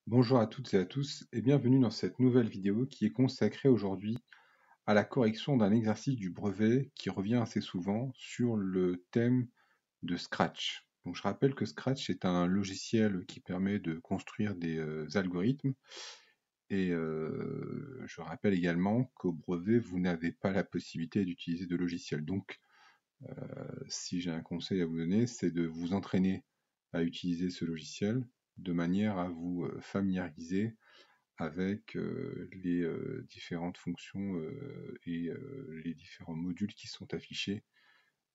Bonjour à toutes et à tous et bienvenue dans cette nouvelle vidéo qui est consacrée aujourd'hui à la correction d'un exercice du brevet qui revient assez souvent sur le thème de Scratch. Donc je rappelle que Scratch est un logiciel qui permet de construire des algorithmes et je rappelle également qu'au brevet vous n'avez pas la possibilité d'utiliser de logiciel. Donc si j'ai un conseil à vous donner, c'est de vous entraîner à utiliser ce logiciel de manière à vous familiariser avec les différentes fonctions et les différents modules qui sont affichés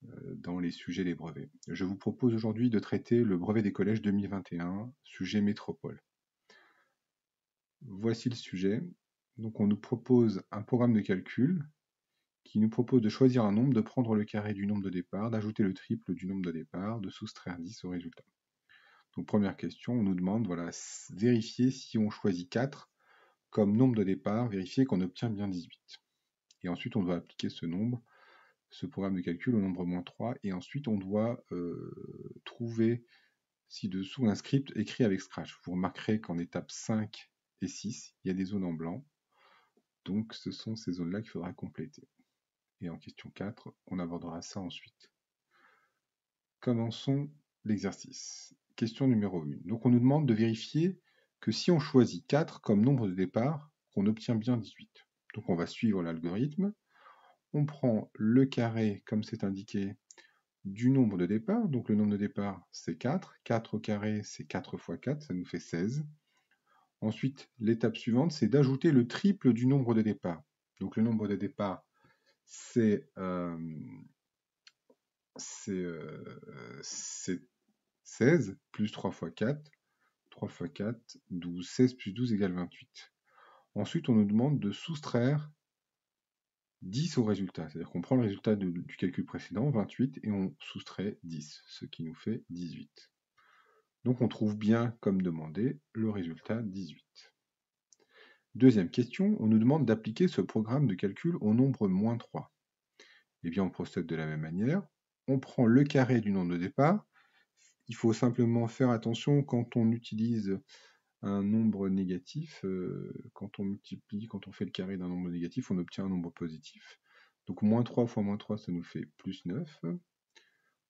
dans les sujets des brevets. Je vous propose aujourd'hui de traiter le brevet des collèges 2021, sujet métropole. Voici le sujet. Donc on nous propose un programme de calcul qui nous propose de choisir un nombre, de prendre le carré du nombre de départ, d'ajouter le triple du nombre de départ, de soustraire 10 au résultat. Donc première question, on nous demande, voilà, vérifier si on choisit 4 comme nombre de départ, vérifier qu'on obtient bien 18. Et ensuite, on doit appliquer ce nombre, ce programme de calcul au nombre moins 3, et ensuite on doit trouver ci-dessous un script écrit avec Scratch. Vous remarquerez qu'en étape 5 et 6, il y a des zones en blanc, donc ce sont ces zones-là qu'il faudra compléter. Et en question 4, on abordera ça ensuite. Commençons l'exercice. Question numéro 1. Donc on nous demande de vérifier que si on choisit 4 comme nombre de départ, qu'on obtient bien 18. Donc on va suivre l'algorithme. On prend le carré, comme c'est indiqué, du nombre de départ. Donc le nombre de départ, c'est 4. 4 au carré, c'est 4 fois 4, ça nous fait 16. Ensuite, l'étape suivante, c'est d'ajouter le triple du nombre de départ. Donc le nombre de départ, c'est 16 plus 3 fois 4. 3 fois 4, 12. 16 plus 12 égale 28. Ensuite, on nous demande de soustraire 10 au résultat. C'est-à-dire qu'on prend le résultat du calcul précédent, 28, et on soustrait 10, ce qui nous fait 18. Donc on trouve bien, comme demandé, le résultat 18. Deuxième question, on nous demande d'appliquer ce programme de calcul au nombre moins 3. Eh bien, on procède de la même manière. On prend le carré du nombre de départ. Il faut simplement faire attention quand on utilise un nombre négatif. Quand on multiplie, quand on fait le carré d'un nombre négatif, on obtient un nombre positif. Donc moins 3 fois moins 3, ça nous fait plus 9.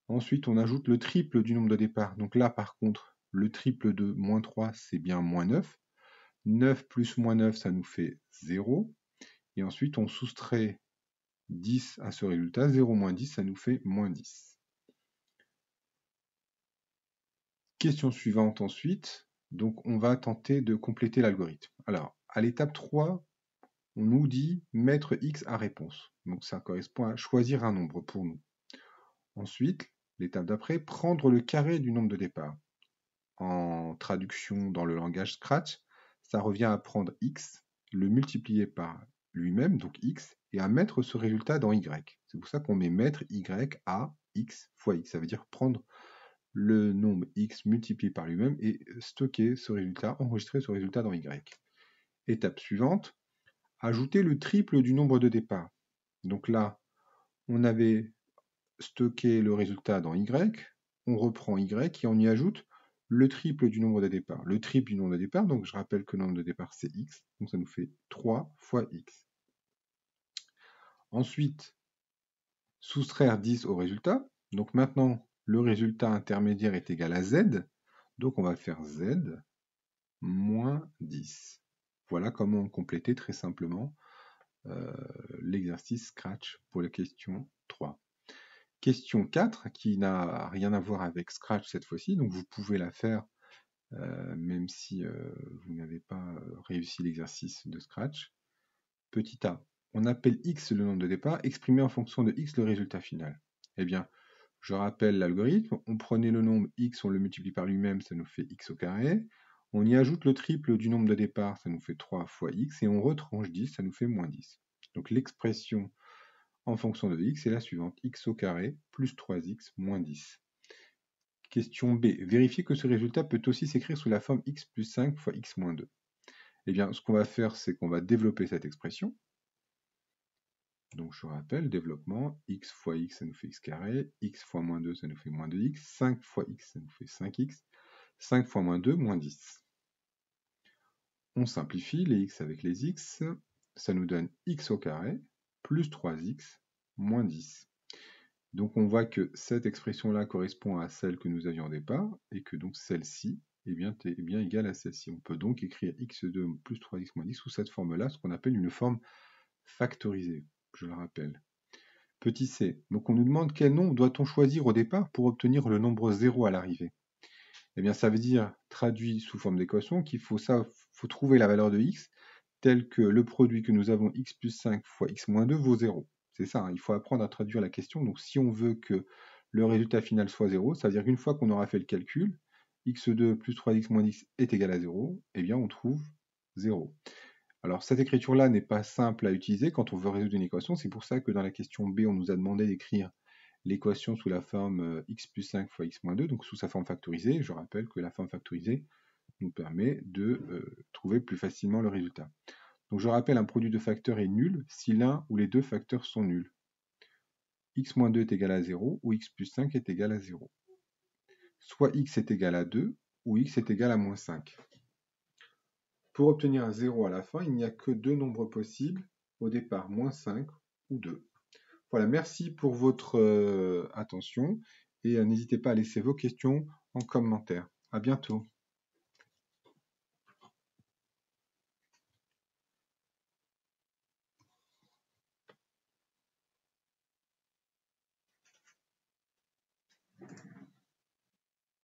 Ensuite, on ajoute le triple du nombre de départ. Donc là, par contre, le triple de moins 3, c'est bien moins 9. 9 plus moins 9, ça nous fait 0. Et ensuite, on soustrait 10 à ce résultat. 0 moins 10, ça nous fait moins 10. Question suivante ensuite. Donc, on va tenter de compléter l'algorithme. Alors, à l'étape 3, on nous dit mettre x à réponse. Donc, ça correspond à choisir un nombre pour nous. Ensuite, l'étape d'après, prendre le carré du nombre de départ. En traduction dans le langage Scratch, ça revient à prendre x, le multiplier par lui-même, donc x, et à mettre ce résultat dans y. C'est pour ça qu'on met mettre y à x fois x. Ça veut dire prendre le nombre x multiplié par lui-même et stocker ce résultat, enregistrer ce résultat dans y. Étape suivante, ajouter le triple du nombre de départ. Donc là, on avait stocké le résultat dans y, on reprend y et on y ajoute le triple du nombre de départ. Le triple du nombre de départ, donc je rappelle que le nombre de départ c'est x, donc ça nous fait 3 fois x. Ensuite, soustraire 10 au résultat. Donc maintenant, le résultat intermédiaire est égal à z, donc on va faire z moins 10. Voilà comment compléter très simplement l'exercice Scratch pour la question 3. Question 4, qui n'a rien à voir avec Scratch cette fois-ci, donc vous pouvez la faire même si vous n'avez pas réussi l'exercice de Scratch. Petit a, on appelle x le nombre de départ, exprimé en fonction de x le résultat final. Eh bien, je rappelle l'algorithme, on prenait le nombre x, on le multiplie par lui-même, ça nous fait x au carré. On y ajoute le triple du nombre de départ, ça nous fait 3 fois x, et on retranche 10, ça nous fait moins 10. Donc l'expression en fonction de x est la suivante, x au carré plus 3x moins 10. Question B, vérifier que ce résultat peut aussi s'écrire sous la forme x plus 5 fois x moins 2. Eh bien, ce qu'on va faire, c'est qu'on va développer cette expression. Donc je rappelle, développement, x fois x, ça nous fait x carré, x fois moins 2, ça nous fait moins 2x, 5 fois x, ça nous fait 5x, 5 fois moins 2, moins 10. On simplifie les x avec les x, ça nous donne x au carré plus 3x moins 10. Donc on voit que cette expression-là correspond à celle que nous avions au départ, et que donc celle-ci est bien égale à celle-ci. On peut donc écrire x2 plus 3x moins 10 sous cette forme-là, ce qu'on appelle une forme factorisée, je le rappelle. Petit c, donc on nous demande quel nombre doit-on choisir au départ pour obtenir le nombre 0 à l'arrivée. Eh bien ça veut dire, traduit sous forme d'équation, qu'il faut trouver la valeur de x telle que le produit que nous avons x plus 5 fois x moins 2 vaut 0. C'est ça, hein, il faut apprendre à traduire la question. Donc si on veut que le résultat final soit 0, ça veut dire qu'une fois qu'on aura fait le calcul, x2 plus 3x moins 10 est égal à 0, eh bien on trouve 0. Alors cette écriture-là n'est pas simple à utiliser quand on veut résoudre une équation, c'est pour ça que dans la question B, on nous a demandé d'écrire l'équation sous la forme x plus 5 fois x moins 2, donc sous sa forme factorisée. Je rappelle que la forme factorisée nous permet de trouver plus facilement le résultat. Donc je rappelle, un produit de facteurs est nul si l'un ou les deux facteurs sont nuls. X moins 2 est égal à 0 ou x plus 5 est égal à 0. Soit x est égal à 2 ou x est égal à moins 5. Pour obtenir un 0 à la fin, il n'y a que deux nombres possibles, au départ moins 5 ou 2. Voilà, merci pour votre attention et n'hésitez pas à laisser vos questions en commentaire. À bientôt.